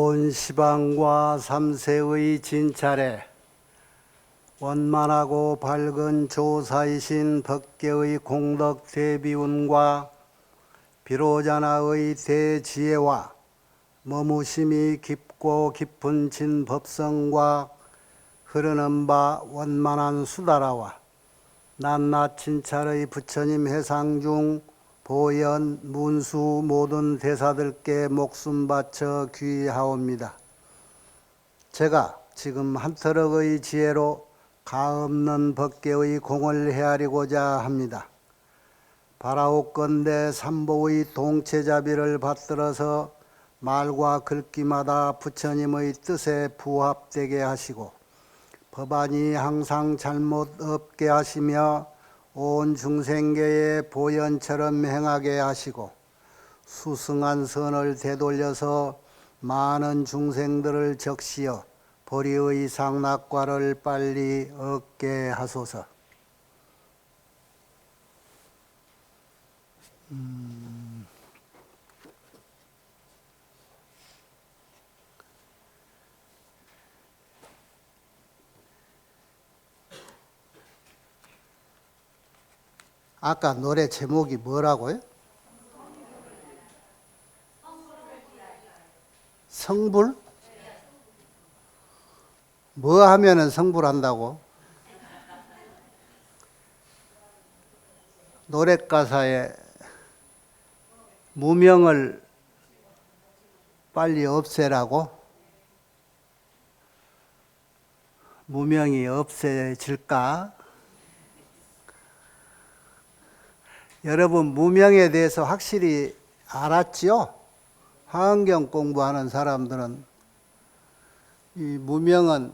온 시방과 삼세의 진찰에 원만하고 밝은 조사이신 법계의 공덕 대비운과 비로자나의 대지혜와 머무심이 깊고 깊은 진법성과 흐르는 바 원만한 수다라와 낱낱 진찰의 부처님 해상 중 보현, 문수 모든 대사들께 목숨 바쳐 귀하옵니다. 제가 지금 한터럭의 지혜로 가없는 법계의 공을 헤아리고자 합니다. 바라옵건대 삼보의 동체자비를 받들어서 말과 글귀마다 부처님의 뜻에 부합되게 하시고 법안이 항상 잘못 없게 하시며 온 중생계의 보현처럼 행하게 하시고 수승한 선을 되돌려서 많은 중생들을 적시어 보리의 상락과를 빨리 얻게 하소서. 아까 노래 제목이 뭐라고요? 성불? 뭐 하면은 성불한다고? 노래 가사에 무명을 빨리 없애라고? 무명이 없애질까? 여러분 무명에 대해서 확실히 알았지요? 화엄경 공부하는 사람들은 이 무명은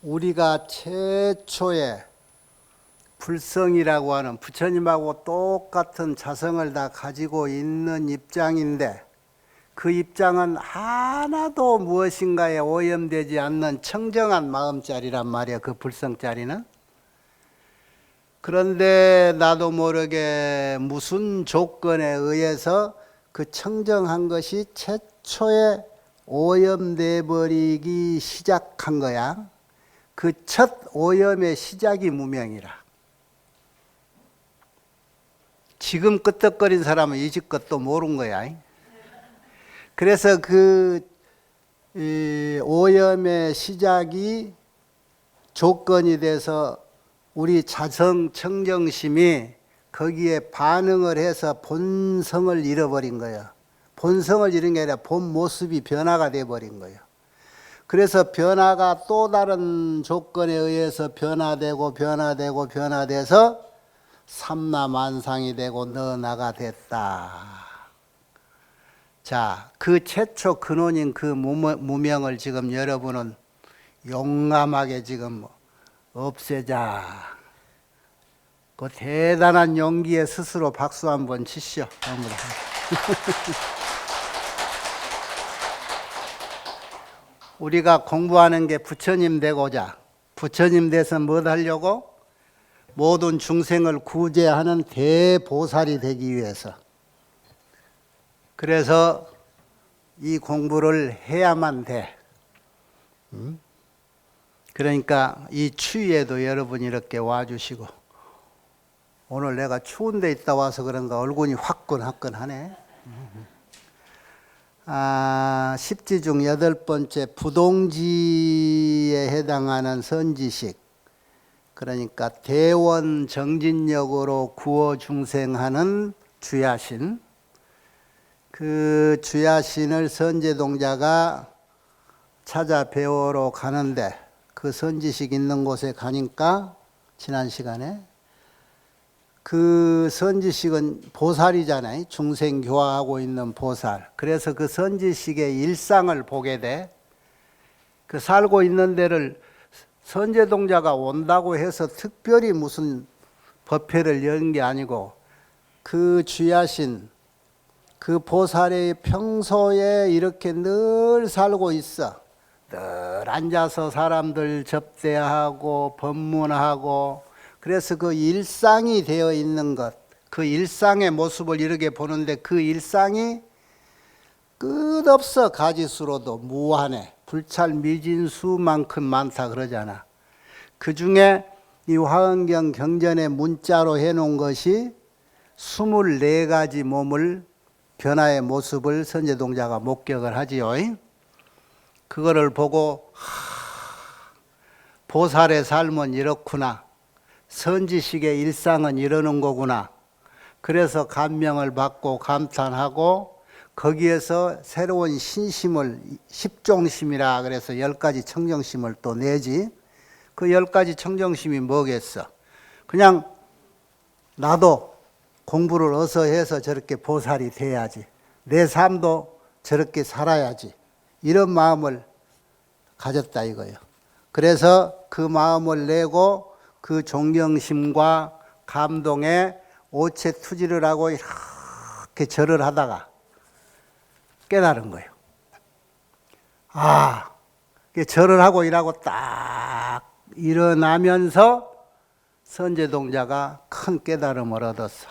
우리가 최초의 불성이라고 하는 부처님하고 똑같은 자성을 다 가지고 있는 입장인데 그 입장은 하나도 무엇인가에 오염되지 않는 청정한 마음자리란 말이야. 그 불성자리는. 그런데 나도 모르게 무슨 조건에 의해서 그 청정한 것이 최초에 오염돼 버리기 시작한 거야. 그 첫 오염의 시작이 무명이라. 지금 끄떡거린 사람은 이집껏 또 모른 거야. 그래서 그 오염의 시작이 조건이 돼서 우리 자성 청정심이 거기에 반응을 해서 본성을 잃어버린 거예요. 본성을 잃은 게 아니라 본 모습이 변화가 돼버린 거예요. 그래서 변화가 또 다른 조건에 의해서 변화돼서 삼라만상이 되고 너나가 됐다. 자, 그 최초 근원인 그 무명을 지금 여러분은 용감하게 지금 없애자. 그 대단한 용기에 스스로 박수 한번 치시오. 우리가 공부하는 게 부처님 되고자, 부처님 돼서 뭐 하려고? 모든 중생을 구제하는 대보살이 되기 위해서. 그래서 이 공부를 해야만 돼. 그러니까 이 추위에도 여러분이 이렇게 와주시고, 오늘 내가 추운 데 있다 와서 그런가 얼굴이 화끈화끈하네. 십지 중 8번째 부동지에 해당하는 선지식, 그러니까 대원 정진력으로 구호 중생하는 주야신, 그 주야신을 선제동자가 찾아 배우러 가는데 그 선지식 있는 곳에 가니까 지난 시간에 그 선지식은 보살이잖아요. 중생 교화하고 있는 보살. 그래서 그 선지식의 일상을 보게 돼. 그 살고 있는 데를 선제동자가 온다고 해서 특별히 무슨 법회를 연 게 아니고 그 주야신, 그 보살의 평소에 이렇게 늘 살고 있어. 늘 앉아서 사람들 접대하고 법문하고, 그래서 그 일상이 되어 있는 것, 그 일상의 모습을 이렇게 보는데 그 일상이 끝없어 가지수로도 무한해. 불찰미진수만큼 많다 그러잖아. 그 중에 이 화엄경 경전에 문자로 해놓은 것이 24가지 몸을 변화의 모습을 선제동자가 목격을 하지요. 그거를 보고 보살의 삶은 이렇구나. 선지식의 일상은 이러는 거구나. 그래서 감명을 받고 감탄하고 거기에서 새로운 신심을 십종심이라 그래서 10가지 청정심을 또 내지. 그 10가지 청정심이 뭐겠어? 그냥 나도 공부를 어서 해서 저렇게 보살이 돼야지. 내 삶도 저렇게 살아야지. 이런 마음을 가졌다 이거예요. 그래서 그 마음을 내고 그 존경심과 감동에 오체투지를 하고 이렇게 절을 하다가 깨달은 거예요. 절을 하고 일하고 딱 일어나면서 선제동자가 큰 깨달음을 얻었어.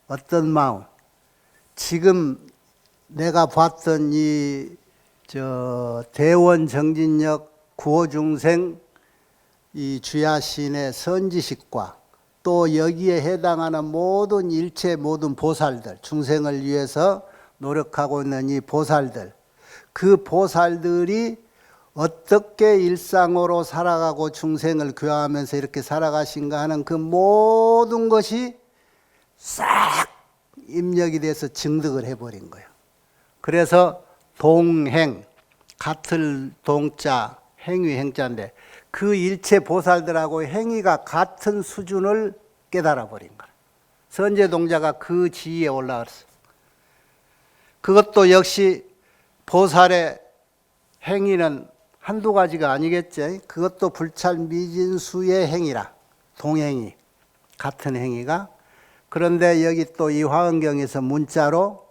어떤 마음? 지금 내가 봤던 이 대원정진역 구호중생 이 주야신의 선지식과 또 여기에 해당하는 모든 일체 모든 보살들, 중생을 위해서 노력하고 있는 이 보살들, 그 보살들이 어떻게 일상으로 살아가고 중생을 교화하면서 이렇게 살아가신가 하는 그 모든 것이 싹 입력이 돼서 증득을 해버린 거예요. 그래서 동행, 같을 동자, 행위 행자인데 그 일체 보살들하고 행위가 같은 수준을 깨달아 버린 거예요. 선제동자가 그 지위에 올라갔어. 그것도 역시 보살의 행위는 한두 가지가 아니겠죠. 그것도 불찰미진수의 행위라. 동행이, 같은 행위가. 그런데 여기 또 이 화엄경에서 문자로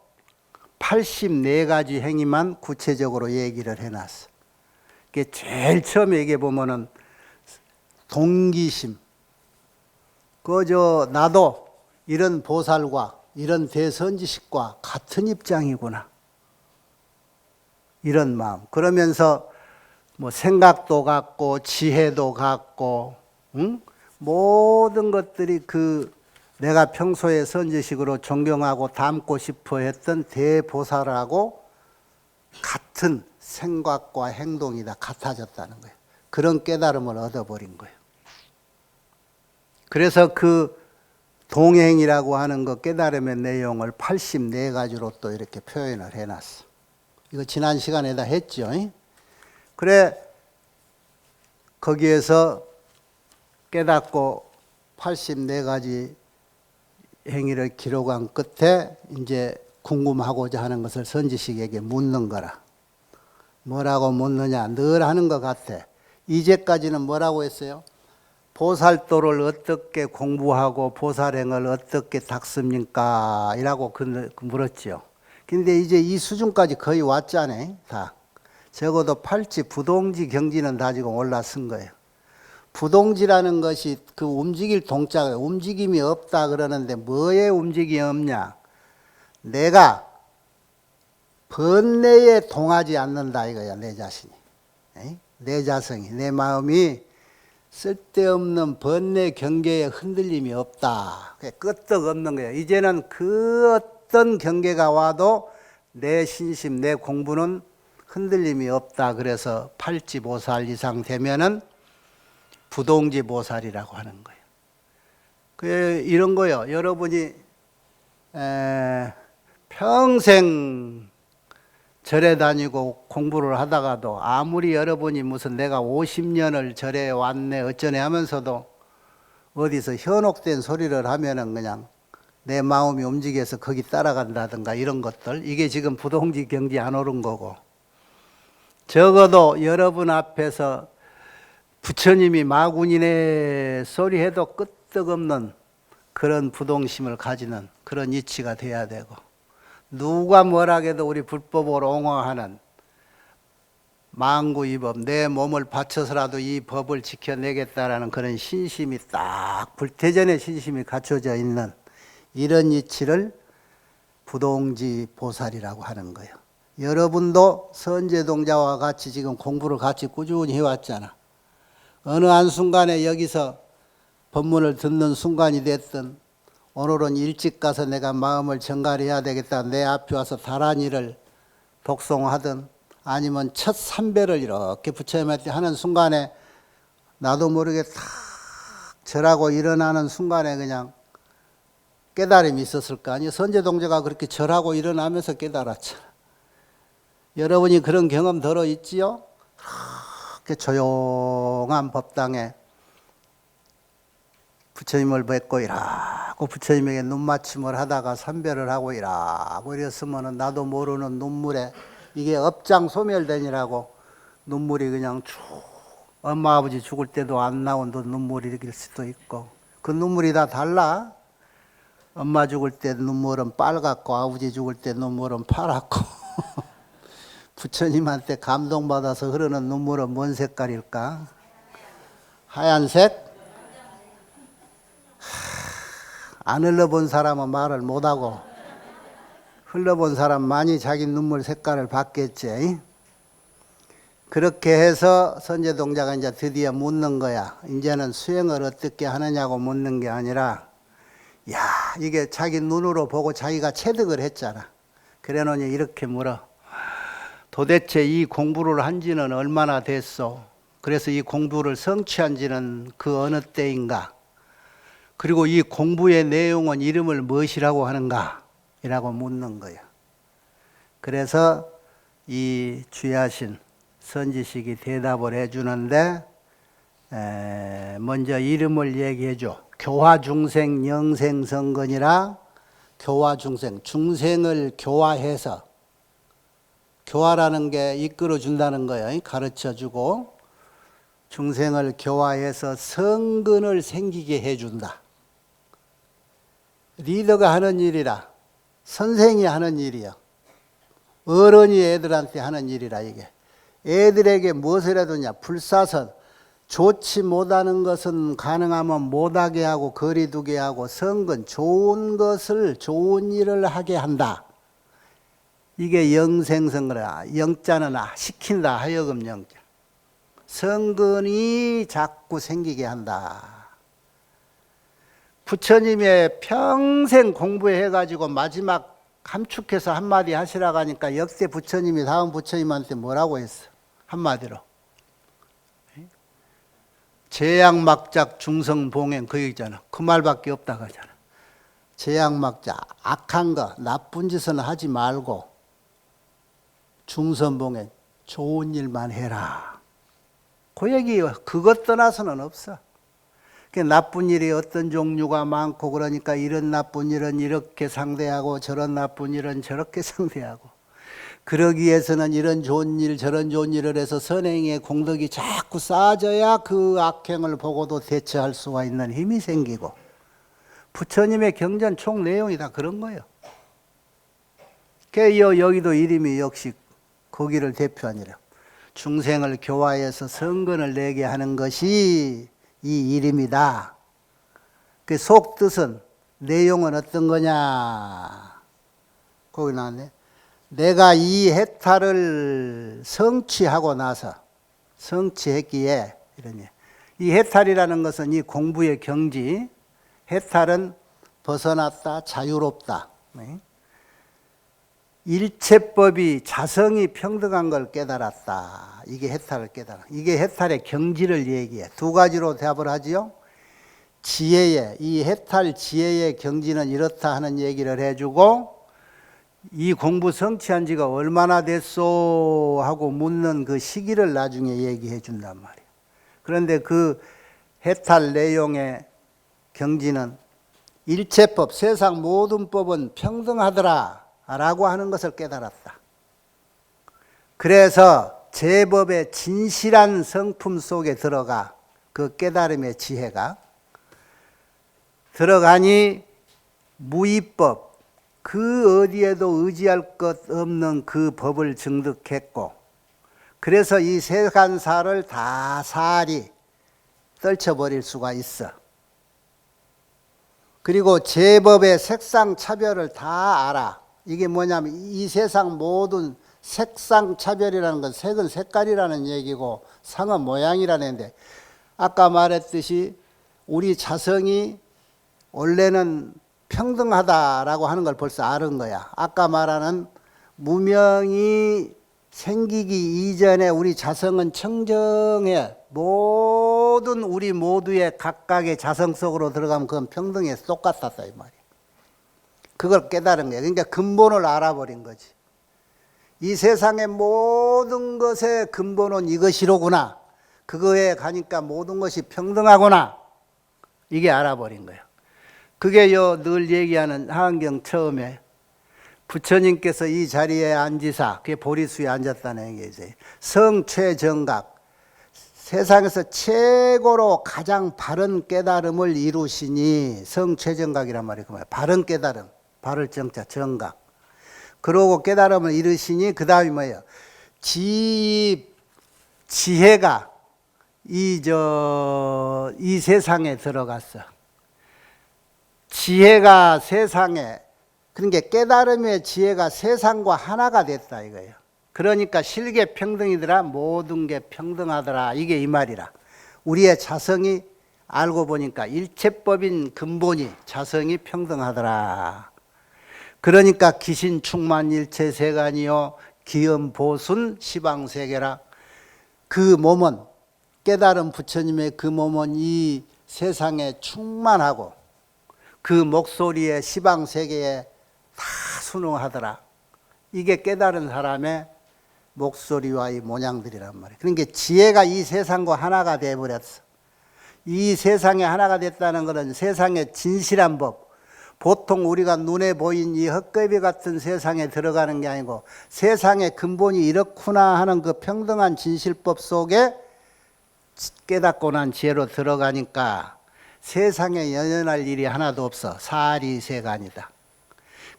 84가지 행위만 구체적으로 얘기를 해놨어. 이게 제일 처음에 얘기해 보면은 동기심. 나도 이런 보살과 이런 대선지식과 같은 입장이구나. 이런 마음. 그러면서 생각도 같고 지혜도 같고 모든 것들이 내가 평소에 선지식으로 존경하고 닮고 싶어 했던 대보살하고 같은 생각과 행동이 다 같아졌다는 거예요. 그런 깨달음을 얻어버린 거예요. 그래서 그 동행이라고 하는 그 깨달음의 내용을 84가지로 또 이렇게 표현을 해놨어. 이거 지난 시간에 다 했죠. 그래, 거기에서 깨닫고 84가지 행위를 기록한 끝에 이제 궁금하고자 하는 것을 선지식에게 묻는 거라. 뭐라고 묻느냐? 늘 하는 것 같아. 이제까지는 뭐라고 했어요? 보살도를 어떻게 공부하고 보살행을 어떻게 닦습니까? 이라고 물었죠. 근데 이제 이 수준까지 거의 왔잖아요. 다. 적어도 팔찌 부동지 경지는 다 지금 올라선 거예요. 부동지라는 것이 그 움직일 동자가 움직임이 없다 그러는데 뭐에 움직임이 없냐? 내가 번뇌에 동하지 않는다 이거야. 내 자신이. 내 자성이, 내 마음이 쓸데없는 번뇌 경계에 흔들림이 없다. 끄떡 없는 거예요. 이제는 그 어떤 경계가 와도 내 신심, 내 공부는 흔들림이 없다. 그래서 팔지보살 이상 되면은 부동지보살이라고 하는 거예요. 이런 거요. 여러분이 평생 절에 다니고 공부를 하다가도 아무리 여러분이 무슨 내가 50년을 절에 왔네 어쩌네 하면서도 어디서 현혹된 소리를 하면은 그냥 내 마음이 움직여서 거기 따라간다든가 이런 것들, 이게 지금 부동지 경지 안 오른 거고, 적어도 여러분 앞에서 부처님이 마군이네 소리해도 끄떡없는 그런 부동심을 가지는 그런 이치가 돼야 되고, 누가 뭐라 해도 우리 불법을 옹호하는 망구이법, 내 몸을 바쳐서라도 이 법을 지켜내겠다라는 그런 신심이 딱 불태전의 신심이 갖춰져 있는 이런 이치를 부동지 보살이라고 하는 거예요. 여러분도 선제동자와 같이 지금 공부를 같이 꾸준히 해왔잖아. 어느 한순간에 여기서 법문을 듣는 순간이 됐든 오늘은 일찍 가서 내가 마음을 정갈해야 되겠다. 내 앞에 와서 다란이를 독송하든 아니면 첫 삼배를 이렇게 부처님한테 하는 순간에 나도 모르게 탁 절하고 일어나는 순간에 그냥 깨달음이 있었을 거 아니에요. 선제동자가 그렇게 절하고 일어나면서 깨달았잖아. 여러분이 그런 경험 들어 있지요? 그렇게 조용한 법당에 부처님을 뵙고 이라고 부처님에게 눈맞춤을 하다가 삼배를 하고 이라고 이랬으면 나도 모르는 눈물에 이게 업장 소멸되니라고 눈물이 그냥 쭉 엄마 아버지 죽을 때도 안 나온 눈물이 일 수도 있고 그 눈물이 다 달라. 엄마 죽을 때 눈물은 빨갛고 아버지 죽을 때 눈물은 파랗고 부처님한테 감동받아서 흐르는 눈물은 뭔 색깔일까? 하얀색? 안 흘러본 사람은 말을 못하고 흘러본 사람 많이 자기 눈물 색깔을 봤겠지. 그렇게 해서 선제동자가 이제 드디어 묻는 거야. 이제는 수행을 어떻게 하느냐고 묻는 게 아니라 야, 이게 자기 눈으로 보고 자기가 체득을 했잖아. 그래 놓니 이렇게 물어. 도대체 이 공부를 한 지는 얼마나 됐소? 그래서 이 공부를 성취한 지는 그 어느 때인가? 그리고 이 공부의 내용은 이름을 무엇이라고 하는가? 이라고 묻는 거야. 그래서 이 귀하신 선지식이 대답을 해주는데 먼저 이름을 얘기해 줘. 교화중생 영생성건이라 교화중생, 중생을 교화해서 교화라는 게 이끌어 준다는 거예요. 가르쳐 주고 중생을 교화해서 성근을 생기게 해준다. 리더가 하는 일이라 선생이 하는 일이요. 어른이 애들한테 하는 일이라 이게. 애들에게 무엇을 해두냐. 불사선. 좋지 못하는 것은 가능하면 못하게 하고 거리두게 하고 성근. 좋은 것을 좋은 일을 하게 한다. 이게 영생성거라. 영자는 시킨다. 하여금 영자. 성근이 자꾸 생기게 한다. 부처님의 평생 공부해가지고 마지막 함축해서 한마디 하시라고 하니까 역대 부처님이 다음 부처님한테 뭐라고 했어? 한마디로. 제약막작 중성봉행 그 얘기잖아. 그 말밖에 없다고 하잖아. 제약막작, 악한 거, 나쁜 짓은 하지 말고 중선봉행, 좋은 일만 해라. 그 얘기 그것 떠나서는 없어. 나쁜 일이 어떤 종류가 많고 그러니까 이런 나쁜 일은 이렇게 상대하고 저런 나쁜 일은 저렇게 상대하고 그러기 위해서는 이런 좋은 일 저런 좋은 일을 해서 선행의 공덕이 자꾸 쌓아져야 그 악행을 보고도 대처할 수가 있는 힘이 생기고 부처님의 경전 총 내용이 다 그런 거예요. 여기도 이름이 역시 거기를 대표하니라. 중생을 교화해서 성근을 내게 하는 것이 이 이름이다. 그 속뜻은 내용은 어떤 거냐? 거기 나왔네. 내가 이 해탈을 성취하고 나서 성취했기에 이러니 이 해탈이라는 것은 이 공부의 경지. 해탈은 벗어났다, 자유롭다. 일체법이 자성이 평등한 걸 깨달았다. 이게 해탈을 깨달아. 이게 해탈의 경지를 얘기해. 두 가지로 대답을 하지요. 지혜의 이 해탈 지혜의 경지는 이렇다 하는 얘기를 해주고 이 공부 성취한 지가 얼마나 됐소 하고 묻는 그 시기를 나중에 얘기해 준단 말이에요. 그런데 그 해탈 내용의 경지는 일체법, 세상 모든 법은 평등하더라 라고 하는 것을 깨달았다. 그래서 제법의 진실한 성품 속에 들어가 그 깨달음의 지혜가 들어가니 무위법, 그 어디에도 의지할 것 없는 그 법을 증득했고 그래서 이 세간사를 다 사리 떨쳐버릴 수가 있어. 그리고 제법의 색상 차별을 다 알아. 이게 뭐냐면 이 세상 모든 색상 차별이라는 건 색은 색깔이라는 얘기고 상은 모양이라는 얘기인데, 아까 말했듯이 우리 자성이 원래는 평등하다라고 하는 걸 벌써 아는 거야. 아까 말하는 무명이 생기기 이전에 우리 자성은 청정해. 모든 우리 모두의 각각의 자성 속으로 들어가면 그건 평등에 똑같았다 이 말이야. 그걸 깨달은 거야. 그러니까 근본을 알아버린 거지. 이 세상의 모든 것의 근본은 이것이로구나. 그거에 가니까 모든 것이 평등하구나. 이게 알아버린 거야. 그게 늘 얘기하는 하한경 처음에 부처님께서 이 자리에 앉으사, 그게 보리수에 앉았다는 얘기죠. 성최정각, 세상에서 최고로 가장 바른 깨달음을 이루시니 성최정각이란 말이에요. 그 말. 바른 깨달음, 바를 정자, 정각. 그러고 깨달음을 이루시니 그 다음이 뭐예요? 지혜가 이 세상에 들어갔어. 지혜가 세상에, 그러니까 깨달음의 지혜가 세상과 하나가 됐다 이거예요. 그러니까 실계 평등이더라, 모든 게 평등하더라, 이게 이 말이라. 우리의 자성이 알고 보니까 일체법인 근본이 자성이 평등하더라. 그러니까 기신 충만 일체 세간이요 기음 보순 시방세계라. 그 몸은, 깨달은 부처님의 그 몸은 이 세상에 충만하고 그 목소리에 시방세계에 다 순응하더라. 이게 깨달은 사람의 목소리와 이 모양들이란 말이에요. 그러니까 지혜가 이 세상과 하나가 되어버렸어. 이 세상에 하나가 됐다는 것은 세상의 진실한 법, 보통 우리가 눈에 보인 이 헛개비 같은 세상에 들어가는 게 아니고 세상의 근본이 이렇구나 하는 그 평등한 진실법 속에 깨닫고 난 지혜로 들어가니까 세상에 연연할 일이 하나도 없어. 사리세간이다.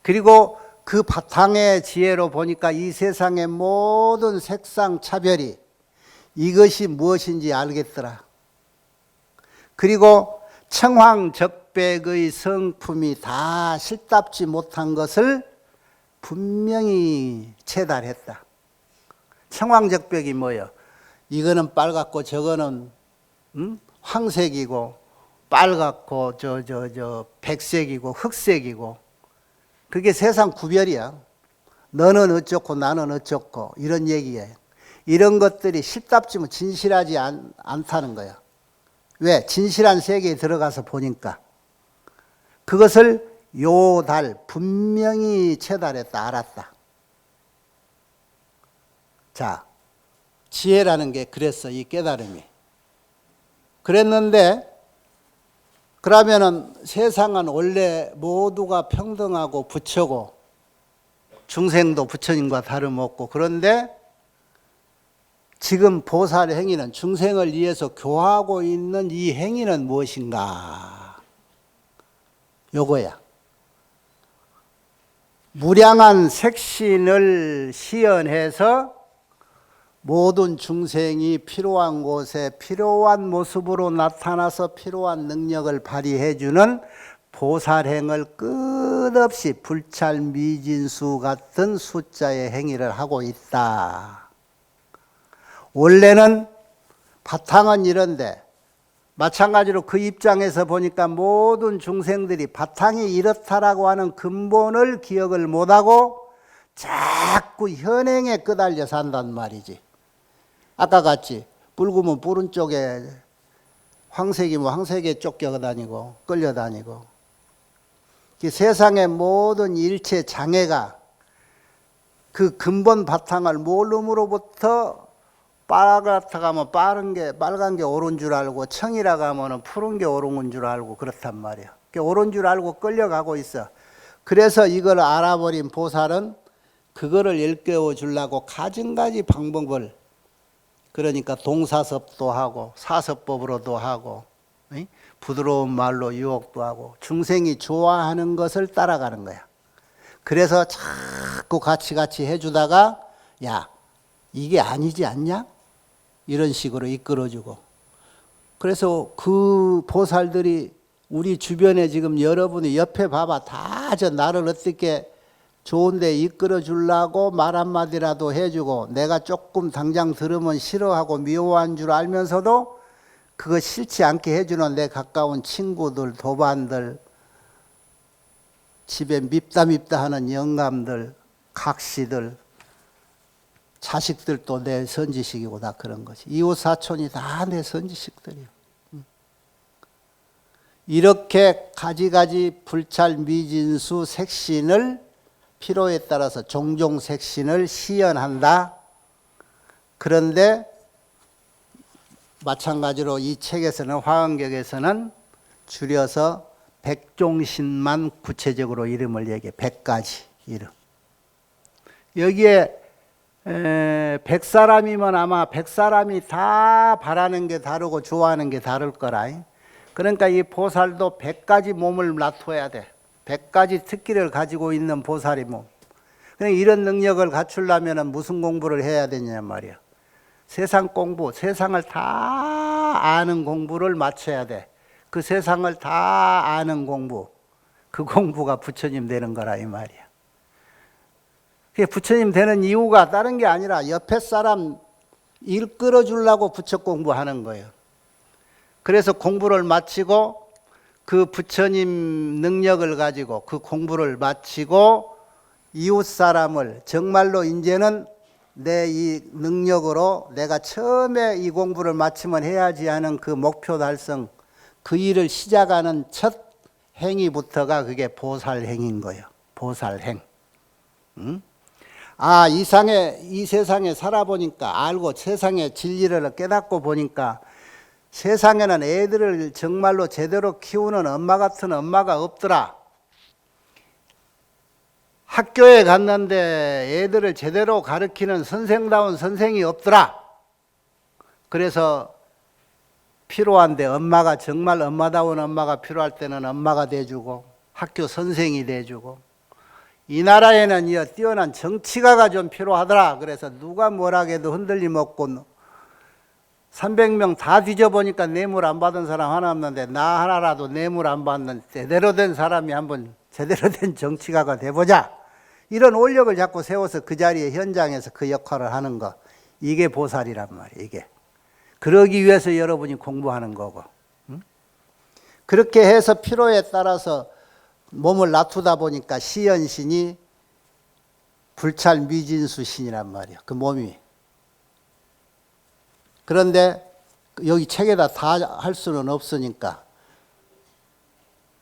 그리고 그 바탕의 지혜로 보니까 이 세상의 모든 색상 차별이 이것이 무엇인지 알겠더라. 그리고 청황적백의 성품이 다 실답지 못한 것을 분명히 체달했다. 청황적백이 뭐예요? 이거는 빨갛고 저거는 황색이고 빨갛고 백색이고 흑색이고, 그게 세상 구별이야. 너는 어쩌고 나는 어쩌고 이런 얘기예요. 이런 것들이 실답지 뭐 진실하지 않다는 거야. 왜? 진실한 세계에 들어가서 보니까. 그것을 요달 분명히 체달했다, 알았다. 자, 지혜라는 게 그랬어, 이 깨달음이. 그랬는데 그러면은 세상은 원래 모두가 평등하고 부처고 중생도 부처님과 다름없고, 그런데 지금 보살 행위는, 중생을 위해서 교하고 있는 이 행위는 무엇인가? 요거야. 무량한 색신을 시연해서 모든 중생이 필요한 곳에 필요한 모습으로 나타나서 필요한 능력을 발휘해주는 보살행을 끝없이 불찰미진수 같은 숫자의 행위를 하고 있다. 원래는 바탕은 이런데 마찬가지로 그 입장에서 보니까 모든 중생들이 바탕이 이렇다라고 하는 근본을 기억을 못하고 자꾸 현행에 끄달려 산단 말이지. 아까 같이 붉으면 붉은 쪽에, 황색이면 황색에 쫓겨다니고 끌려다니고, 세상의 모든 일체 장애가 그 근본 바탕을 모름으로부터 빨갛다고 하면 빨간 게 옳은 줄 알고, 청이라고 하면 푸른 게 옳은 줄 알고 그렇단 말이야. 옳은 줄 알고 끌려가고 있어. 그래서 이걸 알아버린 보살은 그거를 일깨워 주려고 가증가지 방법을, 그러니까 동사섭도 하고 사섭법으로도 하고 부드러운 말로 유혹도 하고 중생이 좋아하는 것을 따라가는 거야. 그래서 자꾸 같이 해주다가 야, 이게 아니지 않냐? 이런 식으로 이끌어주고. 그래서 그 보살들이 우리 주변에 지금 여러분이 옆에 봐봐. 다 저 나를 어떻게 좋은데 이끌어 주려고 말 한마디라도 해주고 내가 조금 당장 들으면 싫어하고 미워한 줄 알면서도 그거 싫지 않게 해주는 내 가까운 친구들, 도반들, 집에 밉다 하는 영감들, 각시들, 자식들도 내 선지식이고 다 그런 거지. 이웃 사촌이 다 내 선지식들이야. 이렇게 가지가지 불찰 미진수 색신을 필요에 따라서 종종 색신을 시연한다. 그런데 마찬가지로 이 책에서는 화엄경에서는 줄여서 백종신만 구체적으로 이름을 얘기해. 100가지 이름. 여기에 100사람이면 아마 100사람이 다 바라는 게 다르고 좋아하는 게 다를 거라. 그러니까 이 보살도 100가지 몸을 놔둬야 돼. 100가지 특기를 가지고 있는 보살이 몸. 그러니까 이런 능력을 갖추려면 무슨 공부를 해야 되냐 말이야. 세상 공부, 세상을 다 아는 공부를 맞춰야 돼. 그 세상을 다 아는 공부, 그 공부가 부처님 되는 거라 이 말이야. 그게 부처님 되는 이유가 다른 게 아니라 옆에 사람 일 끌어주려고 부처 공부하는 거예요. 그래서 공부를 마치고 그 부처님 능력을 가지고 그 공부를 마치고 이웃 사람을 정말로 이제는 내 이 능력으로 내가 처음에 이 공부를 마치면 해야지 하는 그 목표 달성, 그 일을 시작하는 첫 행위부터가 그게 보살행인 거예요. 보살행. 응? 아, 이 세상에 살아보니까 알고 세상의 진리를 깨닫고 보니까 세상에는 애들을 정말로 제대로 키우는 엄마 같은 엄마가 없더라. 학교에 갔는데 애들을 제대로 가르치는 선생다운 선생이 없더라. 그래서 필요한데 엄마가 정말 엄마다운 엄마가 필요할 때는 엄마가 돼주고 학교 선생이 돼주고 이 나라에는 뛰어난 정치가가 좀 필요하더라. 그래서 누가 뭐라 해도 흔들림 없고 300명 다 뒤져보니까 뇌물 안 받은 사람 하나 없는데 나 하나라도 뇌물 안 받는 제대로 된 사람이 한번 제대로 된 정치가가 돼보자. 이런 원력을 자꾸 세워서 그 자리에 현장에서 그 역할을 하는 거. 이게 보살이란 말이에요. 이게. 그러기 위해서 여러분이 공부하는 거고. 그렇게 해서 필요에 따라서 몸을 놔두다 보니까 시연신이 불찰 미진수 신이란 말이에요. 그 몸이. 그런데 여기 책에다 다 할 수는 없으니까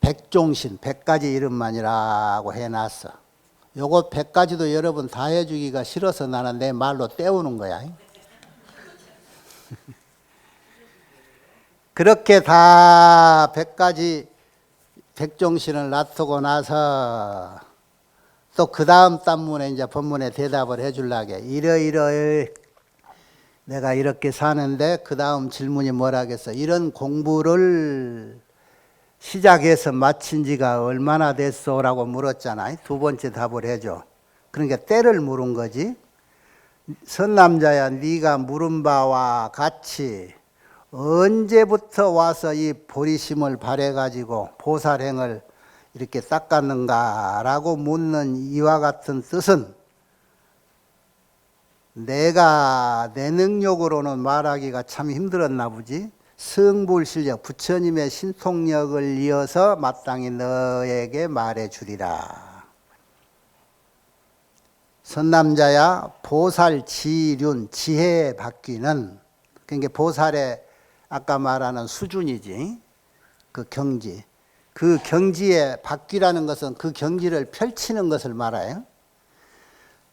백종신, 100가지 이름만이라고 해놨어. 요거 100가지도 여러분 다 해주기가 싫어서 나는 내 말로 때우는 거야. 그렇게 다 100가지 백종신을 놔두고 나서 또 그 다음 단문에 이제 본문에 대답을 해주려게 이러이러 내가 이렇게 사는데 그 다음 질문이 뭐라겠어. 이런 공부를 시작해서 마친 지가 얼마나 됐어? 라고 물었잖아. 두 번째 답을 해줘. 그러니까 때를 물은 거지. 선남자야, 네가 물은 바와 같이 언제부터 와서 이 보리심을 발해가지고 보살행을 이렇게 닦았는가라고 묻는 이와 같은 뜻은 내가 내 능력으로는 말하기가 참 힘들었나 보지. 성불실력, 부처님의 신통력을 이어서 마땅히 너에게 말해주리라. 선남자야, 보살지륜, 지혜의 바뀌는, 그러니까 보살의 아까 말하는 수준이지, 그 경지. 그 경지의 바뀌라는 것은 그 경지를 펼치는 것을 말해요.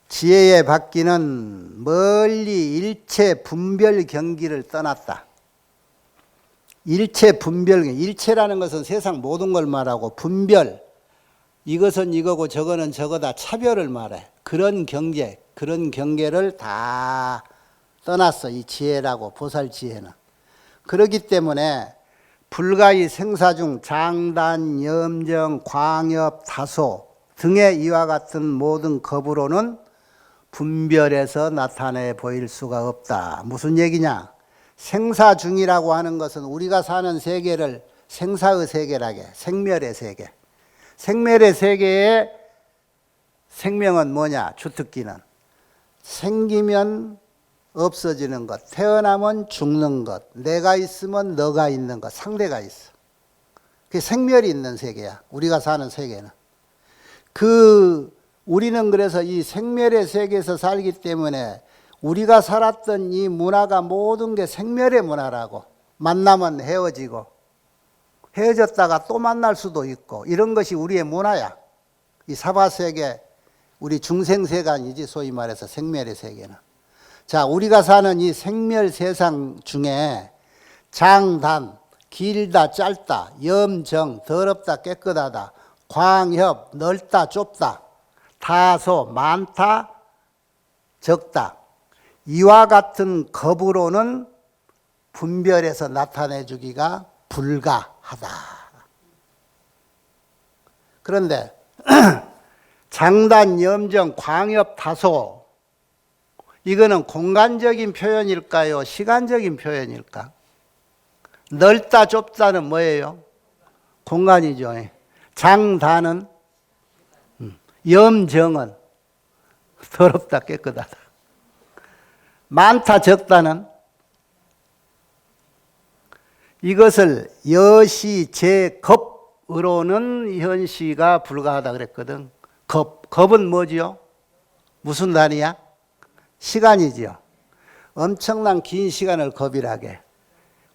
지혜의 바뀌는 멀리 일체 분별 경기를 떠났다. 일체 분별, 일체라는 것은 세상 모든 걸 말하고 분별, 이것은 이거고 저거는 저거다 차별을 말해. 그런 경계, 그런 경계를 다 떠났어. 이 지혜라고 보살 지혜는. 그렇기 때문에 불가히 생사 중 장단, 염정, 광엽, 다소 등의 이와 같은 모든 겁으로는 분별해서 나타내 보일 수가 없다. 무슨 얘기냐? 생사 중이라고 하는 것은 우리가 사는 세계를 생사의 세계라게, 생멸의 세계. 생멸의 세계에 생명은 뭐냐? 주특기는 생기면 없어지는 것, 태어나면 죽는 것, 내가 있으면 너가 있는 것, 상대가 있어. 그게 생멸이 있는 세계야. 우리가 사는 세계는. 우리는 그래서 이 생멸의 세계에서 살기 때문에 우리가 살았던 이 문화가 모든 게 생멸의 문화라고. 만나면 헤어지고, 헤어졌다가 또 만날 수도 있고, 이런 것이 우리의 문화야. 이 사바세계, 우리 중생세간이지, 소위 말해서 생멸의 세계는. 자, 우리가 사는 이 생멸 세상 중에 장단, 길다, 짧다, 염정, 더럽다, 깨끗하다, 광협, 넓다, 좁다, 다소, 많다, 적다. 이와 같은 겁으로는 분별해서 나타내 주기가 불가하다. 그런데 장단, 염정, 광협, 다소 이거는 공간적인 표현일까요? 시간적인 표현일까? 넓다, 좁다는 뭐예요? 공간이죠. 장단은, 염정은 더럽다, 깨끗하다. 많다, 적다는 이것을 여시, 제겁으로는 현시가 불가하다 그랬거든. 겁은 뭐지요? 무슨 단위야? 시간이지요. 엄청난 긴 시간을 겁이라고 해.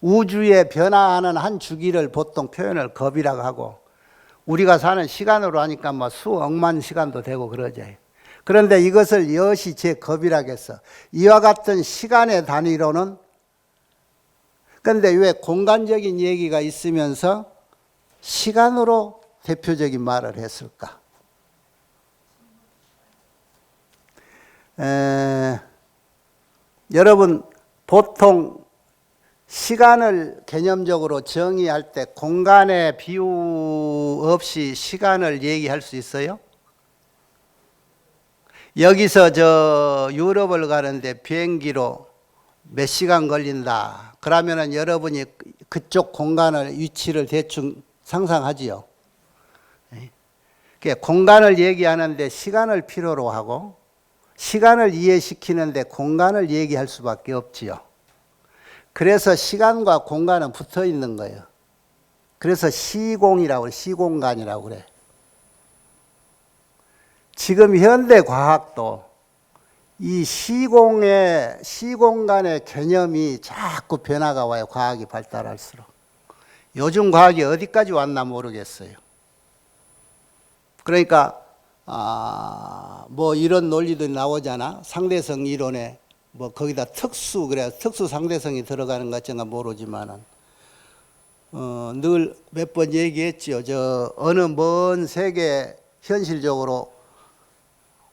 우주에 변화하는 한 주기를 보통 표현을 겁이라고 하고, 우리가 사는 시간으로 하니까 뭐 수억만 시간도 되고 그러죠. 그런데 이것을 여시 제겁이라고 했어. 이와 같은 시간의 단위로는, 그런데 왜 공간적인 얘기가 있으면서 시간으로 대표적인 말을 했을까? 여러분 보통 시간을 개념적으로 정의할 때 공간의 비유 없이 시간을 얘기할 수 있어요? 여기서 저 유럽을 가는데 비행기로 몇 시간 걸린다. 그러면은 여러분이 그쪽 공간을 위치를 대충 상상하지요. 공간을 얘기하는데 시간을 필요로 하고 시간을 이해시키는데 공간을 얘기할 수밖에 없지요. 그래서 시간과 공간은 붙어 있는 거예요. 그래서 시공이라고, 시공간이라고 그래. 지금 현대 과학도 이 시공간의 개념이 자꾸 변화가 와요. 과학이 발달할수록. 요즘 과학이 어디까지 왔나 모르겠어요. 그러니까 뭐 이런 논리들이 나오잖아. 상대성 이론에 뭐 거기다 그래 특수 상대성이 들어가는 것 같지는 모르지만은 늘 몇 번 얘기했죠. 저 어느 먼 세계 현실적으로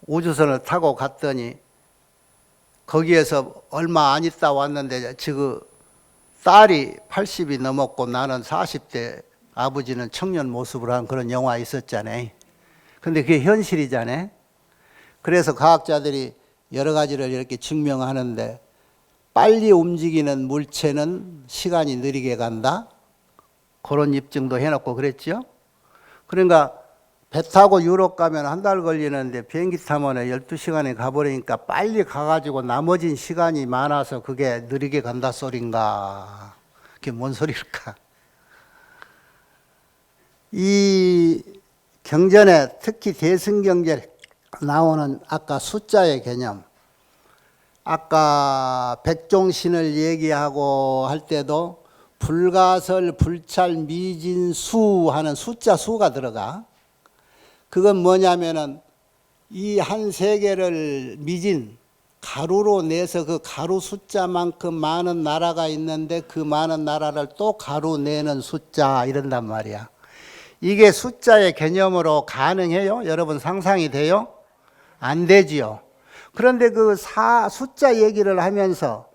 우주선을 타고 갔더니 거기에서 얼마 안 있다 왔는데 지금 딸이 80이 넘었고 나는 40대, 아버지는 청년 모습을 한 그런 영화 있었잖아요. 근데 그게 현실이잖아요. 그래서 과학자들이 여러 가지를 이렇게 증명하는데 빨리 움직이는 물체는 시간이 느리게 간다. 그런 입증도 해놓고 그랬죠. 그러니까 배 타고 유럽 가면 한 달 걸리는데 비행기 타면 12시간에 가버리니까 빨리 가가지고 나머진 시간이 많아서 그게 느리게 간다 소린가. 그게 뭔 소리일까. 이 경전에 특히 대승경전에 나오는 아까 숫자의 개념, 아까 백종신을 얘기하고 할 때도 불가설, 불찰, 미진수 하는 숫자 수가 들어가. 그건 뭐냐면은 이 한 세계를 미진, 가루로 내서 그 가루 숫자만큼 많은 나라가 있는데 그 많은 나라를 또 가루 내는 숫자 이런단 말이야. 이게 숫자의 개념으로 가능해요? 여러분 상상이 돼요? 안 되지요. 그런데 그 숫자 얘기를 하면서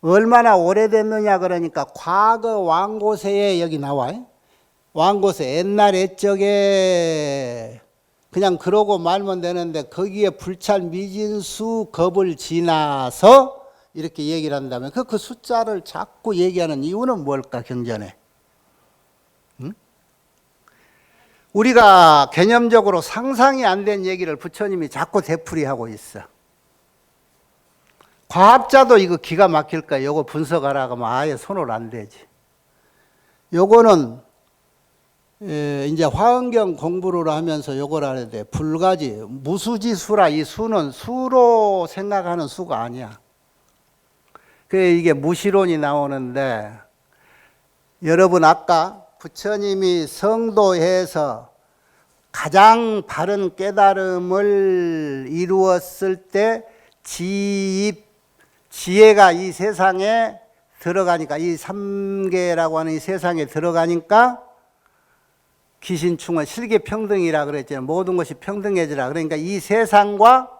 얼마나 오래됐느냐 그러니까 과거 왕고세에 여기 나와요. 왕고세 옛날 옛적에 그냥 그러고 말면 되는데 거기에 불찰 미진수 겁을 지나서 이렇게 얘기를 한다면 그 숫자를 자꾸 얘기하는 이유는 뭘까 경전에? 응? 우리가 개념적으로 상상이 안 된 얘기를 부처님이 자꾸 되풀이하고 있어. 과학자도 이거 기가 막힐 거야. 이거 분석하라고 하면 아예 손을 안 대지. 요거는 이제 화엄경 공부를 하면서 요걸 알아야 돼. 불가지, 무수지수라. 이 수는 수로 생각하는 수가 아니야. 그래 이게 무시론이 나오는데, 여러분 아까 부처님이 성도해서 가장 바른 깨달음을 이루었을 때 지혜가 이 세상에 들어가니까, 이 삼계라고 하는 이 세상에 들어가니까 기신충은 실계평등이라 그랬잖아요. 모든 것이 평등해지라. 그러니까 이 세상과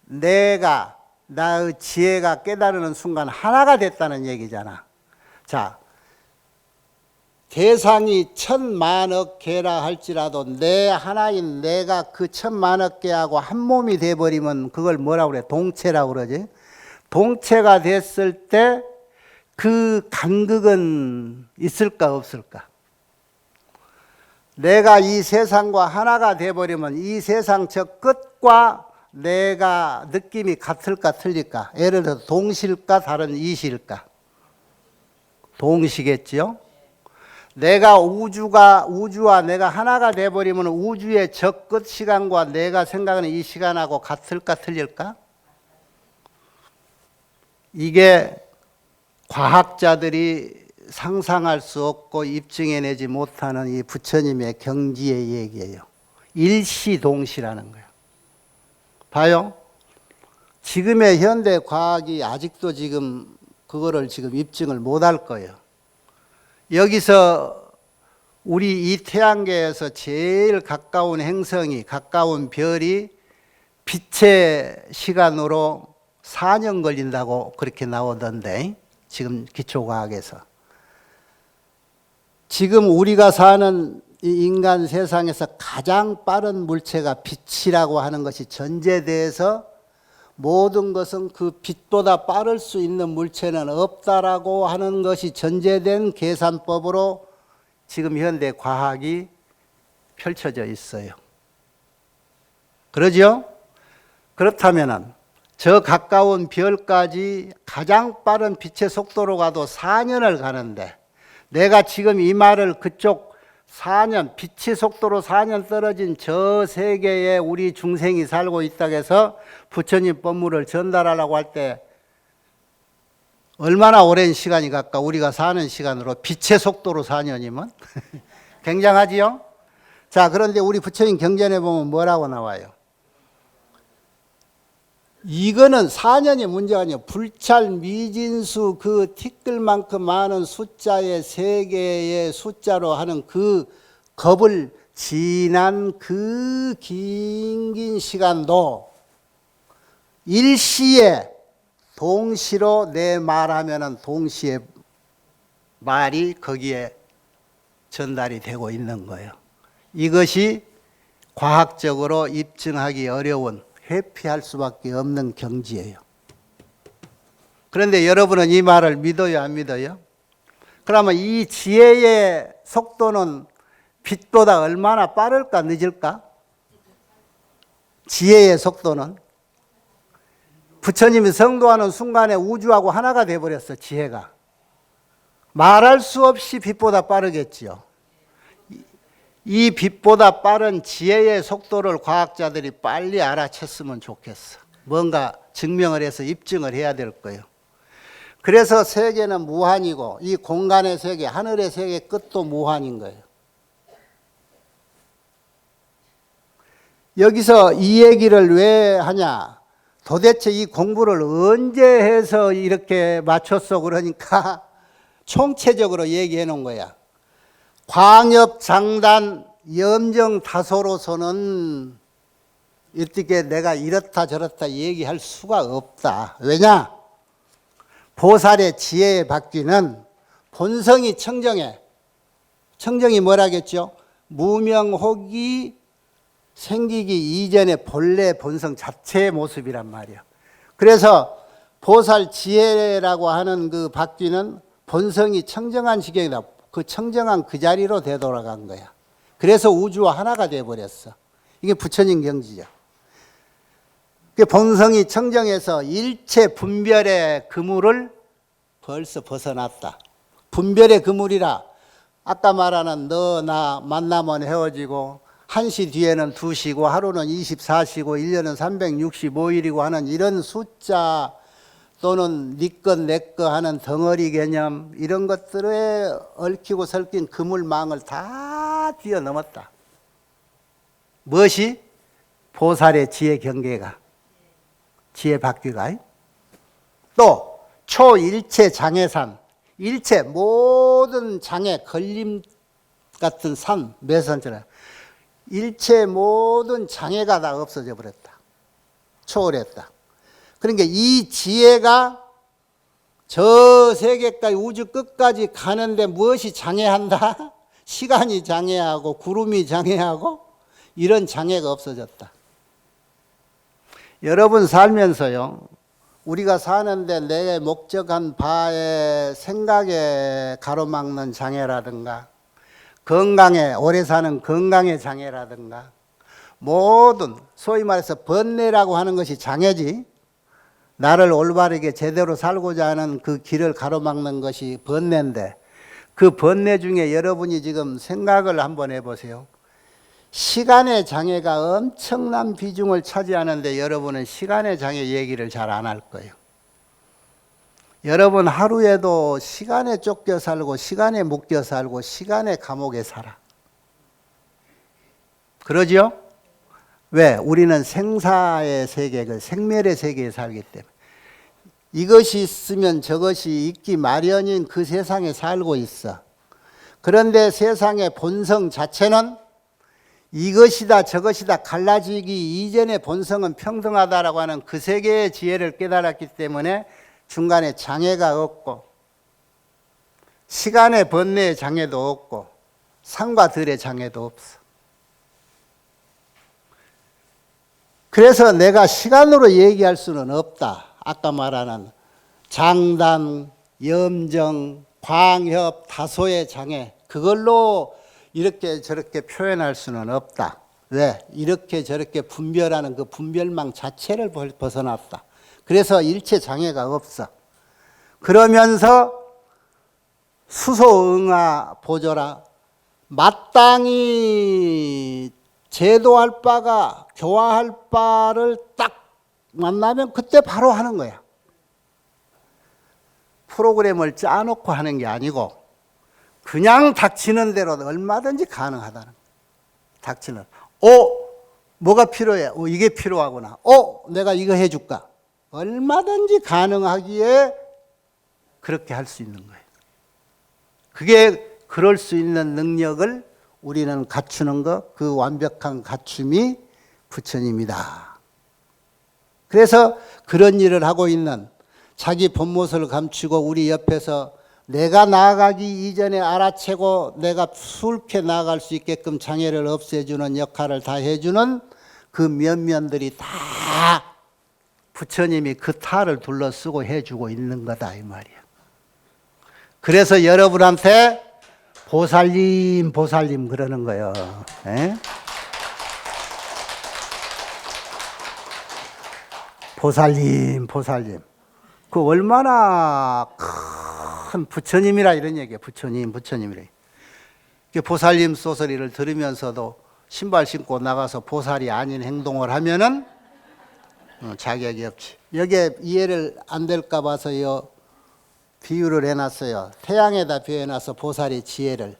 내가, 나의 지혜가 깨달으는 순간 하나가 됐다는 얘기잖아. 자, 대상이 천만억 개라 할지라도 내 하나인 내가 그 천만억 개하고 한 몸이 돼버리면 그걸 뭐라고 그래? 동체라고 그러지. 동체가 됐을 때 그 간극은 있을까 없을까? 내가 이 세상과 하나가 돼버리면 이 세상 저 끝과 내가 느낌이 같을까 틀릴까? 예를 들어서 동시일까 다른 이시일까? 동시겠지요? 내가 우주와 내가 하나가 돼버리면 우주의 저 끝 시간과 내가 생각하는 이 시간하고 같을까 틀릴까? 이게 과학자들이 상상할 수 없고 입증해내지 못하는 이 부처님의 경지의 얘기예요. 일시동시라는 거예요. 봐요. 지금의 현대 과학이 아직도 지금 그거를 지금 입증을 못할 거예요. 여기서 우리 이 태양계에서 제일 가까운 행성이, 가까운 별이 빛의 시간으로 4년 걸린다고 그렇게 나오던데, 지금 기초과학에서. 지금 우리가 사는 이 인간 세상에서 가장 빠른 물체가 빛이라고 하는 것이 전제돼서 모든 것은 그 빛보다 빠를 수 있는 물체는 없다라고 하는 것이 전제된 계산법으로 지금 현대 과학이 펼쳐져 있어요. 그러죠? 그렇다면은 저 가까운 별까지 가장 빠른 빛의 속도로 가도 4년을 가는데, 내가 지금 이 말을 그쪽 4년, 빛의 속도로 4년 떨어진 저 세계에 우리 중생이 살고 있다고 해서 부처님 법문을 전달하려고 할 때 얼마나 오랜 시간이 갈까? 우리가 사는 시간으로 빛의 속도로 4년이면 굉장하지요? 자, 그런데 우리 부처님 경전에 보면 뭐라고 나와요? 이거는 4년이 문제가 아니에요. 불찰 미진수 그 티끌만큼 많은 숫자의 세계의 숫자로 하는 그 겁을 지난 그 긴 시간도 일시에 동시로 내 말하면은 동시에 말이 거기에 전달이 되고 있는 거예요. 이것이 과학적으로 입증하기 어려운, 회피할 수밖에 없는 경지예요. 그런데 여러분은 이 말을 믿어요, 안 믿어요? 그러면 이 지혜의 속도는 빛보다 얼마나 빠를까, 늦을까? 지혜의 속도는 부처님이 성도하는 순간에 우주하고 하나가 돼버렸어. 지혜가 말할 수 없이 빛보다 빠르겠지요. 이 빛보다 빠른 지혜의 속도를 과학자들이 빨리 알아챘으면 좋겠어. 뭔가 증명을 해서 입증을 해야 될 거예요. 그래서 세계는 무한이고 이 공간의 세계, 하늘의 세계 끝도 무한인 거예요. 여기서 이 얘기를 왜 하냐? 도대체 이 공부를 언제 해서 이렇게 맞췄어? 그러니까 총체적으로 얘기해 놓은 거야. 광역 장단 염정 다소로서는 어떻게 내가 이렇다 저렇다 얘기할 수가 없다. 왜냐? 보살의 지혜의 바뀌는 본성이 청정해. 청정이 뭐라겠죠? 무명혹이 생기기 이전의 본래 본성 자체의 모습이란 말이야. 그래서 보살 지혜라고 하는 그 바뀌는 본성이 청정한 지경이다. 그 청정한 그 자리로 되돌아간 거야. 그래서 우주와 하나가 되어버렸어. 이게 부처님 경지죠. 그 본성이 청정해서 일체 분별의 그물을 벌써 벗어났다. 분별의 그물이라 아까 말하는 너 나 만나면 헤어지고 1시 뒤에는 2시고 하루는 24시고 1년은 365일이고 하는 이런 숫자 또는 네 것 내 것 하는 덩어리 개념 이런 것들에 얽히고 설킨 그물망을 다 뛰어넘었다. 무엇이? 보살의 지혜 경계가, 지혜 바퀴가. 또 초일체 장애산, 일체 모든 장애 걸림 같은 산, 매산처럼 일체 모든 장애가 다 없어져 버렸다. 초월했다. 그러니까 이 지혜가 저 세계까지 우주 끝까지 가는데 무엇이 장애한다? 시간이 장애하고 구름이 장애하고 이런 장애가 없어졌다. 여러분 살면서요, 우리가 사는데 내 목적한 바에 생각에 가로막는 장애라든가 건강에 오래 사는 건강의 장애라든가 모든 소위 말해서 번뇌라고 하는 것이 장애지. 나를 올바르게 제대로 살고자 하는 그 길을 가로막는 것이 번뇌인데 그 번뇌 중에 여러분이 지금 생각을 한번 해보세요. 시간의 장애가 엄청난 비중을 차지하는데 여러분은 시간의 장애 얘기를 잘 안 할 거예요. 여러분 하루에도 시간에 쫓겨 살고 시간에 묶여 살고 시간의 감옥에 살아. 그러죠? 왜? 우리는 생사의 세계, 그 생멸의 세계에 살기 때문에. 이것이 있으면 저것이 있기 마련인 그 세상에 살고 있어. 그런데 세상의 본성 자체는 이것이다 저것이다 갈라지기 이전의 본성은 평등하다라고 하는 그 세계의 지혜를 깨달았기 때문에 중간에 장애가 없고 시간의 번뇌의 장애도 없고 상과 들의 장애도 없어. 그래서 내가 시간으로 얘기할 수는 없다. 아까 말하는 장단, 염정, 광협, 다소의 장애 그걸로 이렇게 저렇게 표현할 수는 없다. 왜? 이렇게 저렇게 분별하는 그 분별망 자체를 벗어났다. 그래서 일체 장애가 없어. 그러면서 수소응아 보조라 마땅히 제도할 바가 교화할 바를 딱 만나면 그때 바로 하는 거야. 프로그램을 짜놓고 하는 게 아니고 그냥 닥치는 대로 얼마든지 가능하다는 거야. 닥치는. 뭐가 필요해? 이게 필요하구나. 내가 이거 해줄까? 얼마든지 가능하기에 그렇게 할 수 있는 거예요. 그게 그럴 수 있는 능력을 우리는 갖추는 것, 그 완벽한 갖춤이 부처님이다. 그래서 그런 일을 하고 있는 자기 본모습을 감추고 우리 옆에서 내가 나아가기 이전에 알아채고 내가 수월케 나아갈 수 있게끔 장애를 없애주는 역할을 다 해주는 그 면면들이 다 부처님이 그 탈을 둘러쓰고 해주고 있는 거다 이 말이야. 그래서 여러분한테 보살님 보살님 그러는 거예요. 에? 보살님 보살님 그 얼마나 큰 부처님이라 이런 얘기예요. 부처님이라. 보살님 소설이를 들으면서도 신발 신고 나가서 보살이 아닌 행동을 하면은 자격이 없지. 여기에 이해를 안 될까 봐서요 비유를 해놨어요. 태양에다 비유해놔서 보살의 지혜를.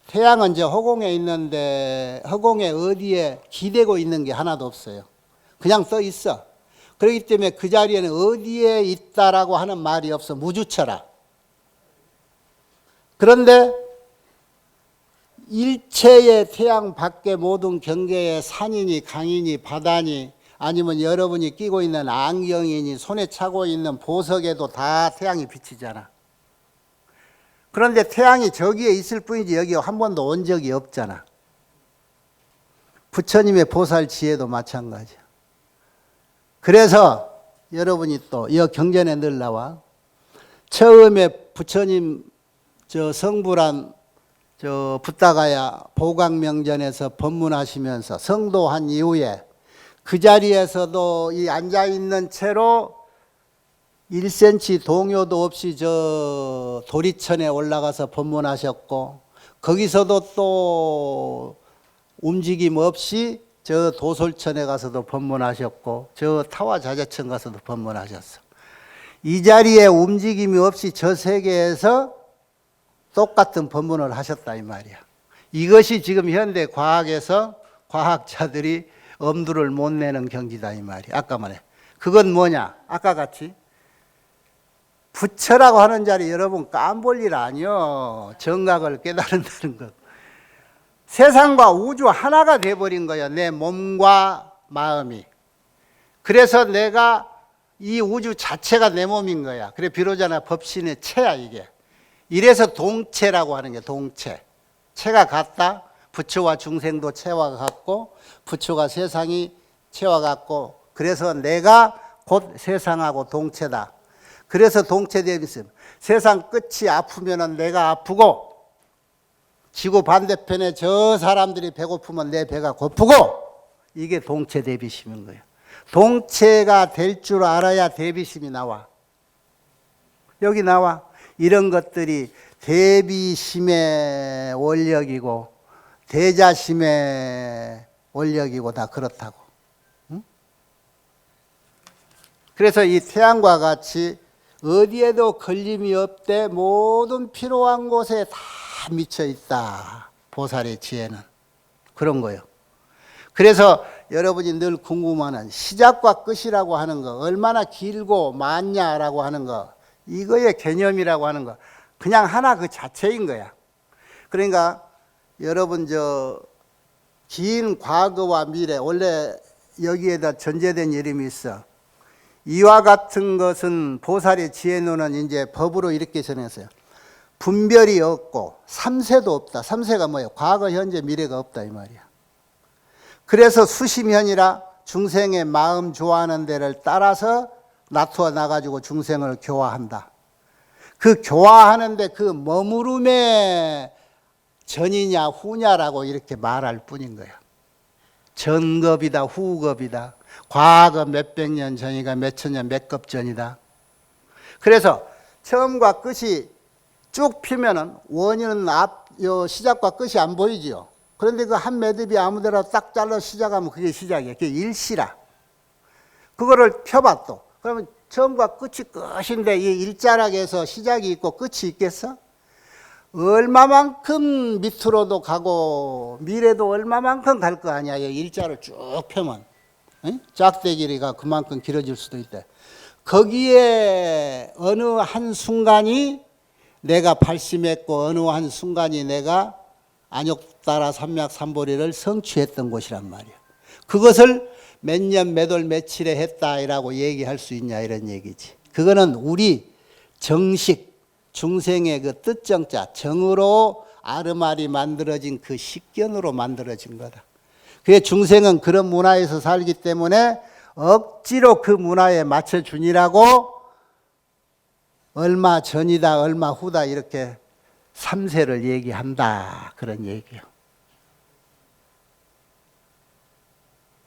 태양은 이제 허공에 있는데 허공에 어디에 기대고 있는 게 하나도 없어요. 그냥 떠 있어. 그렇기 때문에 그 자리에는 어디에 있다라고 하는 말이 없어. 무주처라. 그런데 일체의 태양 밖의 모든 경계에 산이니 강이니 바다니 아니면 여러분이 끼고 있는 안경이니 손에 차고 있는 보석에도 다 태양이 비치잖아. 그런데 태양이 저기에 있을 뿐이지 여기 한 번도 온 적이 없잖아. 부처님의 보살 지혜도 마찬가지야. 그래서 여러분이 또 이 경전에 늘 나와 처음에 부처님 저 성불한 저 부다가야 보강명전에서 법문하시면서 성도한 이후에 그 자리에서도 이 앉아있는 채로 1cm 동요도 없이 저 도리천에 올라가서 법문하셨고, 거기서도 또 움직임 없이 저 도솔천에 가서도 법문하셨고, 저 타화자재천 가서도 법문하셨어. 이 자리에 움직임이 없이 저 세계에서 똑같은 법문을 하셨다 이 말이야. 이것이 지금 현대 과학에서 과학자들이 엄두를 못 내는 경지다 이 말이야. 아까 말해. 그건 뭐냐? 아까 같이 부처라고 하는 자리 여러분 깜볼 일 아니요. 정각을 깨달은다는 것. 세상과 우주 하나가 돼버린 거야. 내 몸과 마음이. 그래서 내가 이 우주 자체가 내 몸인 거야. 그래 비로자나 법신의 체야 이게. 이래서 동체라고 하는 게 동체. 체가 같다. 부처와 중생도 체와 같고 부처가 세상이 체와 같고 그래서 내가 곧 세상하고 동체다. 그래서 동체 대비심. 세상 끝이 아프면 내가 아프고 지구 반대편에 저 사람들이 배고프면 내 배가 고프고 이게 동체 대비심인 거예요. 동체가 될 줄 알아야 대비심이 나와. 여기 나와. 이런 것들이 대비심의 원력이고 대자심의 원력이고 다 그렇다고. 응? 그래서 이 태양과 같이 어디에도 걸림이 없대 모든 필요한 곳에 다 미쳐 있다. 보살의 지혜는. 그런 거예요. 그래서 여러분이 늘 궁금해하는 시작과 끝이라고 하는 거 얼마나 길고 많냐라고 하는 거 이거의 개념이라고 하는 거 그냥 하나 그 자체인 거야. 그러니까 여러분 저 긴 과거와 미래 원래 여기에다 전제된 이름이 있어. 이와 같은 것은 보살의 지혜론은 이제 법으로 이렇게 전했어요. 분별이 없고 삼세도 없다. 삼세가 뭐예요? 과거, 현재, 미래가 없다 이 말이야. 그래서 수심현이라 중생의 마음 좋아하는 데를 따라서 나투어 나가지고 중생을 교화한다. 그 교화하는데 그 머무름의 전이냐 후냐라고 이렇게 말할 뿐인 거야. 전겁이다 후겁이다. 과거 몇백 년 전이가 몇천 년 몇 급 전이다. 그래서 처음과 끝이 쭉 피면은 원인은 시작과 끝이 안 보이지요. 그런데 그 한 매듭이 아무데나 딱 잘라 시작하면 그게 시작이야. 그게 일시라. 그거를 펴봐 또. 그러면 처음과 끝이 끝인데 이 일자락에서 시작이 있고 끝이 있겠어? 얼마만큼 밑으로도 가고 미래도 얼마만큼 갈 거 아니야. 이 일자를 쭉 펴면. 응? 짝대기가 그만큼 길어질 수도 있대. 거기에 어느 한 순간이 내가 발심했고 어느 한 순간이 내가 안욕따라 삼약 삼보리를 성취했던 곳이란 말이야. 그것을 몇 년 몇 월 며칠에 했다라고 얘기할 수 있냐 이런 얘기지. 그거는 우리 정식 중생의 그 뜻정자 정으로 아르마리 만들어진 그 식견으로 만들어진 거다. 그게 중생은 그런 문화에서 살기 때문에 억지로 그 문화에 맞춰주니라고 얼마 전이다 얼마 후다 이렇게 삼세를 얘기한다 그런 얘기예요.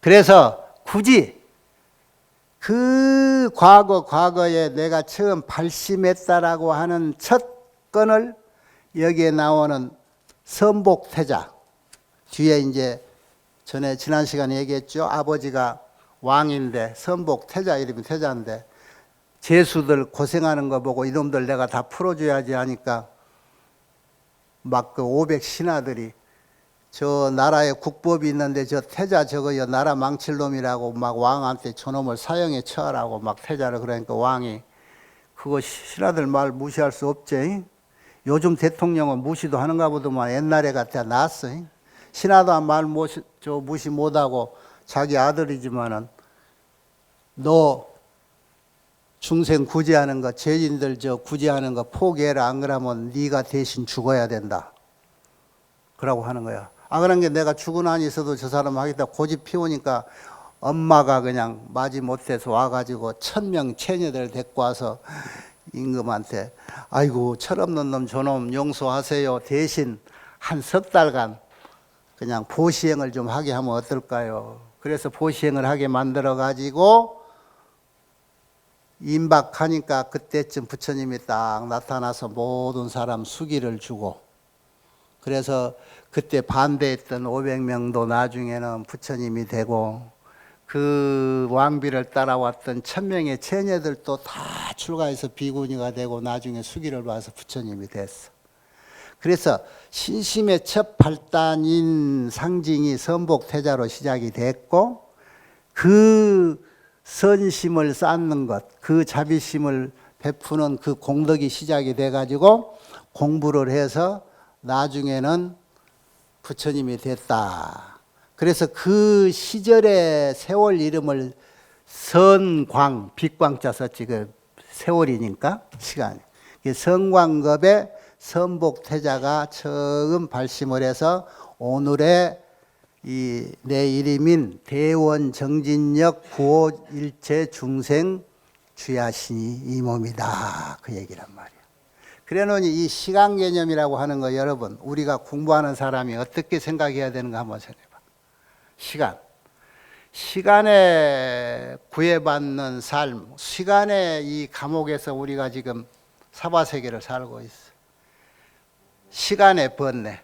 그래서 굳이 그 과거에 내가 처음 발심했다라고 하는 첫 건을 여기에 나오는 선복태자 뒤에 이제 전에 지난 시간에 얘기했죠. 아버지가 왕인데 선복태자 이름이 태자인데 제수들 고생하는 거 보고 이놈들 내가 다 풀어줘야지 하니까 막 그 500신하들이 저 나라에 국법이 있는데 저 태자 저거요 나라 망칠 놈이라고 막 왕한테 저놈을 사형에 처하라고 막 태자를 그러니까 왕이 그거 신하들 말 무시할 수 없지. 요즘 대통령은 무시도 하는가 보더만 옛날에 같아 낫어. 신하도 말 무시 못하고 자기 아들이지만은 너 중생 구제하는 거 죄인들 저 구제하는 거 포기해라 안 그러면 네가 대신 죽어야 된다. 그러고 하는 거야. 아 그런 게 내가 죽은한이 있어도 저 사람 하겠다 고집 피우니까 엄마가 그냥 마지 못해서 와가지고 1000명 처녀들 데리고 와서 임금한테 아이고 철없는 놈 저놈 용서하세요. 대신 한 석 달간 그냥 보시행을 좀 하게 하면 어떨까요? 그래서 보시행을 하게 만들어 가지고 임박하니까 그때쯤 부처님이 딱 나타나서 모든 사람 수기를 주고, 그래서 그때 반대했던 500명도 나중에는 부처님이 되고, 그 왕비를 따라왔던 1000명의 처녀들도 다 출가해서 비구니가 되고 나중에 수기를 봐서 부처님이 됐어. 그래서 신심의 첫 발단인 상징이 선복태자로 시작이 됐고, 그 선심을 쌓는 것, 그 자비심을 베푸는 그 공덕이 시작이 돼가지고 공부를 해서 나중에는 부처님이 됐다. 그래서 그 시절의 세월 이름을 선광, 빛광자 썼지, 그 세월이니까 시간이. 선광급의 선복태자가 처음 발심을 해서 오늘의 내 이름인 대원정진역 구호일체 중생 주야신이 이 몸이다, 그 얘기란 말이야. 그래놓으니 이 시간 개념이라고 하는 거, 여러분 우리가 공부하는 사람이 어떻게 생각해야 되는가 한번 생각해봐. 시간에 구애받는 삶, 시간의 이 감옥에서 우리가 지금 사바세계를 살고 있어. 시간의 번뇌.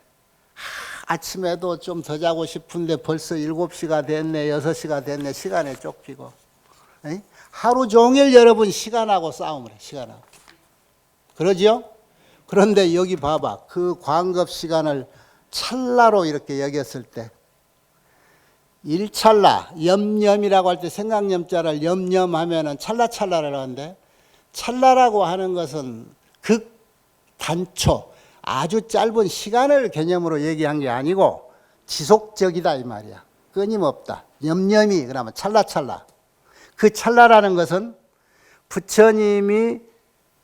아침에도 좀 더 자고 싶은데 벌써 7시가 됐네, 6시가 됐네, 시간에 쫓기고. 하루 종일 여러분 시간하고 싸움을 해, 시간하고. 그러지요? 그런데 여기 봐봐. 그 광급 시간을 찰나로 이렇게 여겼을 때, 일찰나, 염염이라고 할 때 생각염자를 염염하면은 찰나찰나를 하는데, 찰나라고 하는 것은 극단초, 아주 짧은 시간을 개념으로 얘기한 게 아니고 지속적이다 이 말이야. 끊임없다. 염염이 그러면 찰나찰나. 그 찰나라는 것은 부처님이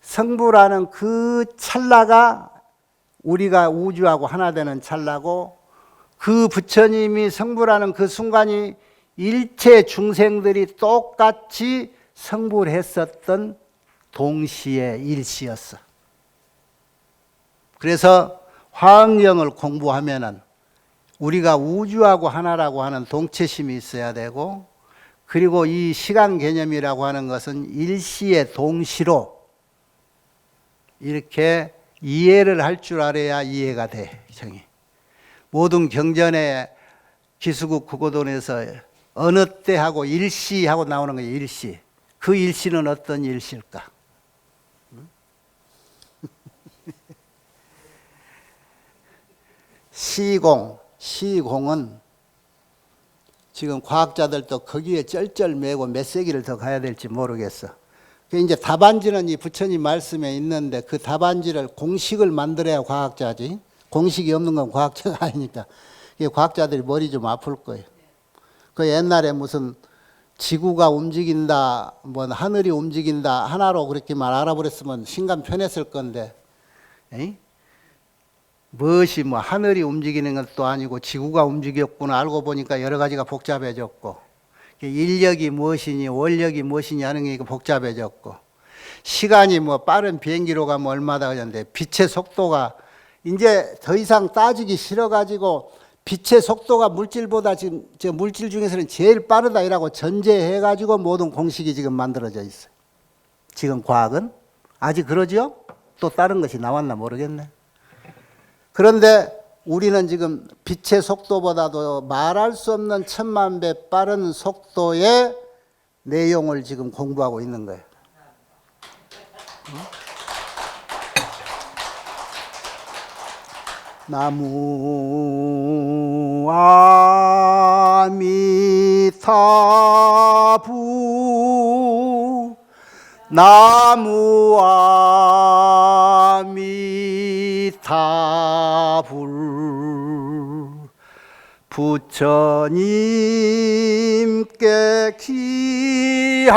성부라는 그 찰나가 우리가 우주하고 하나 되는 찰나고, 그 부처님이 성부라는 그 순간이 일체 중생들이 똑같이 성불 했었던 동시의 일시였어. 그래서 화엄경을 공부하면은 우리가 우주하고 하나라고 하는 동체심이 있어야 되고, 그리고 이 시간 개념이라고 하는 것은 일시의 동시로 이렇게 이해를 할 줄 알아야 이해가 돼, 정이. 모든 경전의 기수국 구고론에서 어느 때 하고 일시하고 나오는 거예요, 일시. 그 일시는 어떤 일시일까? 시공은 지금 과학자들도 거기에 쩔쩔매고 몇 세기를 더 가야 될지 모르겠어. 이제 답안지는 이 부처님 말씀에 있는데, 그 답안지를 공식을 만들어야 과학자지. 공식이 없는 건 과학자가 아니니까. 과학자들이 머리 좀 아플 거예요. 그 옛날에 무슨 지구가 움직인다, 뭐 하늘이 움직인다 하나로 그렇게만 알아버렸으면 신간 편했을 건데, 에이? 무엇이 뭐 하늘이 움직이는 것도 아니고 지구가 움직였구나 알고 보니까 여러 가지가 복잡해졌고, 인력이 무엇이니 원력이 무엇이니 하는 게 복잡해졌고, 시간이 뭐 빠른 비행기로 가면 얼마다 그러는데 빛의 속도가 이제 더 이상 따지기 싫어가지고, 빛의 속도가 물질보다 지금 저 물질 중에서는 제일 빠르다 이라고 전제해가지고 모든 공식이 지금 만들어져 있어요. 지금 과학은 아직 그러죠? 또 다른 것이 나왔나 모르겠네. 그런데 우리는 지금 빛의 속도보다도 말할 수 없는 1000만 배 빠른 속도의 내용을 지금 공부하고 있는 거예요. 나무 아미타부, 나무 아미타불, 부처님께 기합니다.